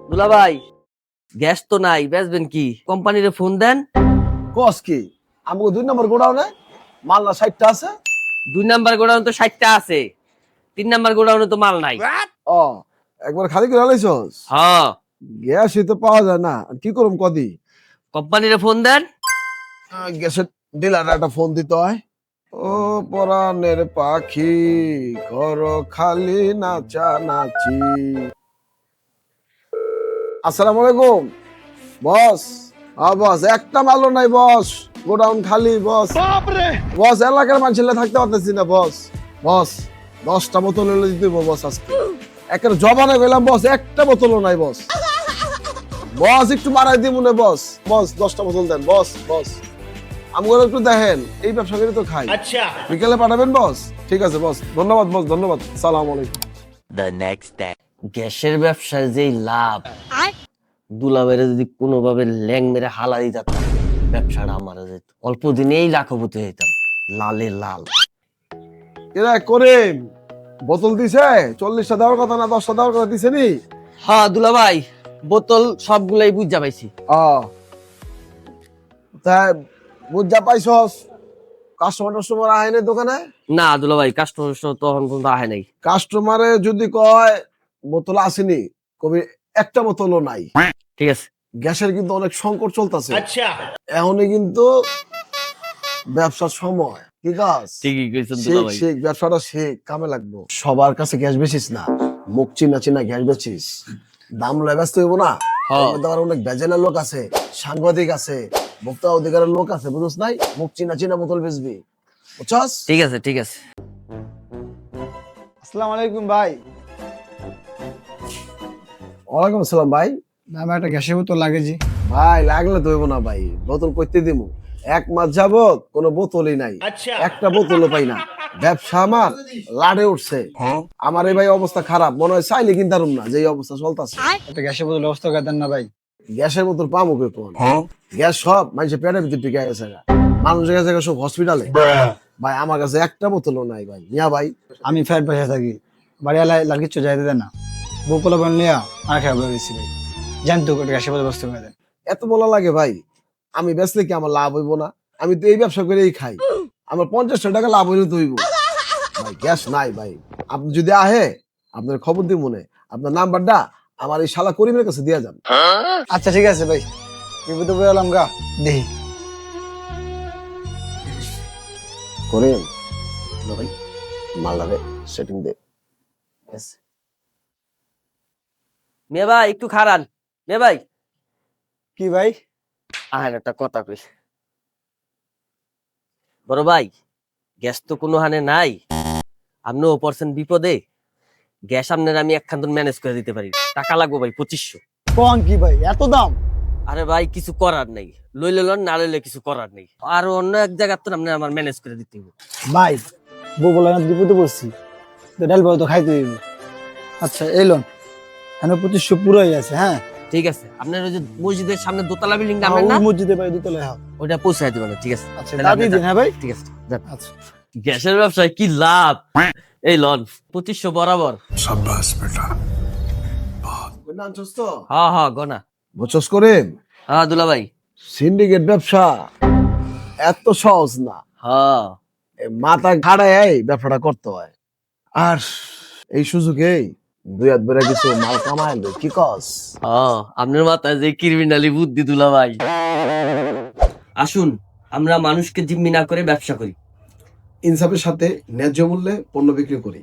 দুলা ভাই, গ্যাস তো নাই, বেচবেন কি? কোম্পানিরে ফোন দেন। কস কি আমাকে 2 নম্বর গোডাউনে মালনা 60টা আছে। 2 নাম্বার গোডাউনে তো 60টা আছে, 3 নাম্বার গোডাউনে তো মাল নাই। ও একবার খালি করে লাইছস? হ্যাঁ, গ্যাসই তো পাওয়া যায় না, কি করুম কদি? কোম্পানিরে ফোন দেন। গ্যাসের ডিলার একটা ফোন দিতে হয়। ও পরাণের পাখি করো খালি নাচা নাচি। আসসালামু আলাইকুম বস। বস একটা মালও নাই বস, গোডাউন খালি বস। বস এলাকার মানুষের থাকতে পারতেছি না বস। বস 10টা বোতল হলে দিতে হইবো বস আজকে। একের জবানে গেলাম বস, একটা বোতলও নাই বস। বস একটু বাড়াই দিব না বস। বস 10টা বোতল দেন বস। বস আমগুলো একটু দেখেন, এই ব্যবসা করে তো খাই। আচ্ছা বিকেলে পাঠাবেন বস? ঠিক আছে বস, ধন্যবাদ বস, ধন্যবাদ। সালাম আলাইকুম। The next day. গ্যাসের ব্যবসায় যেই লাভ, দুলাভাইরে যদি কোনোভাবে ল্যাং মেরে হালা দিতাম, ব্যবসাটা আমার যেত, অল্প দিনেই লাখপতি হইতাম। লালে লাল। এরা করে বোতল দিছে 40টা দেওয়ার কথা না 10টা দেওয়ার কথা দিছে নি? হ্যাঁ দুলাভাই, বোতল সবগুলাই বুঝা পাইছি। তাই বুঝা পাইছস? কাস্টমার আহে না দোকানে? না দুলাভাই, কাস্টমার তখন পর্যন্ত আহে নাই। কাস্টমারে যদি কয় বোতল আসেনি, কবি একটা বোতলও নাই। ঠিক আছে। গ্যাসের কিন্তু অনেক সংকট চলতেছে। আচ্ছা এখনই কিন্তু ব্যবসার সময়। কি কাজ? ঠিকই কইছেন দুলাভাই। শিখ ব্যবসাটা শিখ, কামে লাগবো। সবার কাছে গ্যাস বেচিস না, মুখ চিনা চিনা গ্যাস বেচিস। দাম লয় ব্যস্ত হইব না। তোমার অনেক বেজেলের লোক আছে, সাংবাদিক আছে, ভোক্তা অধিকারের লোক আছে, বুঝছ নাই? মুখ চিনা চিনা বোতল বেচবি, বুঝছস? ঠিক আছে ঠিক আছে। আসসালামু আলাইকুম ভাই। ওয়ালাইকুম আসসালাম ভাই। আমার একটা গ্যাসের বোতল লাগে জি। ভাই লাগলে তো হইব না ভাই, বোতল করতে দিমু। 1 মাস যাবত কোনো বোতলই নাই, একটা বোতলও পাই না। ব্যবসা আমার লাড়ে উঠছে। আমার এই ভাই অবস্থা খারাপ, মনে হয় চাইলে কিনতাম না, যে অবস্থা চলতেছে। একটা গ্যাসের বোতল ব্যবস্থা করে দেন না ভাই। গ্যাসের বোতল পাবো কে কোন? গ্যাস সব মানুষের পেটের ভিতরে টিকে গেছে, মানুষের কাছে সব হসপিটালে। ভাই আমার কাছে একটা বোতলও নাই ভাই। মিয়া ভাই আমি ফ্যাট বসে থাকি, বাড়ি এলাকায় কিচ্ছু যাইতে দেন না। বউপলা বল নিয়ে আর খাই বলে দিচ্ছি ভাই। জানতো গ্যাসের বোতল ব্যবস্থা করে দেন। এত বলা লাগে ভাই? আমি বেচলে কি আমার লাভ হইব না? আমি তো এই ব্যবসা করেই খাই, আমার 50 টাকা লাভ হইলে তো হইব। ভাই গ্যাস নাই ভাই, আপনি যদি আহে আপনার খবর দিব মনে, আপনার নাম্বারটা আমার এই শালা করিমের কাছে দিয়ে যান। আচ্ছা ঠিক আছে ভাই, বিপদে পড়ে এলাম গা, দেখি। করিম ভাই মালদারে সেটিং দে। মেয়ে ভাই একটু খারান। মেয়ে ভাই, কি ভাই? আহেন একটা কথা কই। বড় ভাই, গ্যাস তো কোনো হানে নাই, আপনিও পড়ছেন বিপদে। গ্যাস আপনার আমি একখান ম্যানেজ করে দিতে পারি। টাকা লাগবে ভাই 2500। কোন কি ভাই এত দাম? আরে ভাই কিছু করার নেই, লইলে লন, না লইলে কিছু করার নেই। আর অন্য এক জায়গা তো আপনি আমার ম্যানেজ করে দিতে হবে। ভাই বউপলা বিপদে পড়ছি, তো ডাল বল তো খাইতে হইব। আচ্ছা এই লোন এখানে 2500 পুরোই আছে। হ্যাঁ ঠিক আছে, আপনার ওই যে মসজিদের সামনে দোতলা বিল্ডিং নামেন না, মসজিদে ভাই দুতলায় হাও। ওইটা পৌঁছায় দিবেন। ঠিক আছে আচ্ছা তাহলে দাদি আপনি দিন। যান। হ্যাঁ ভাই ঠিক আছে যান। আচ্ছা। গ্যাসের ব্যবসায় কি লাভ! এই লন 2500 বরাবর। সাব্বাস বেটা, তো হ্যাঁ হ্যাঁ গনা। বুঝছস করিম? হ্যাঁ দুলা ভাই। সিন্ডিকেট ব্যবসা এত সহজ না, হ্যাঁ মাথা খাড়ায় এই ব্যবসাটা করতে হয়। আর এই সুযোগে 2 হাত বেড়ে কিছু মাল কামায় লই। কি কস? হ্যাঁ, আপনার মাথায় যে ক্রিমিনালি বুদ্ধি দুলা ভাই। আসুন আমরা মানুষকে জিম্মি না করে ব্যবসা করি। ইনসাফের সাথে ন্যায্য মূল্যে পণ্য বিক্রি করি।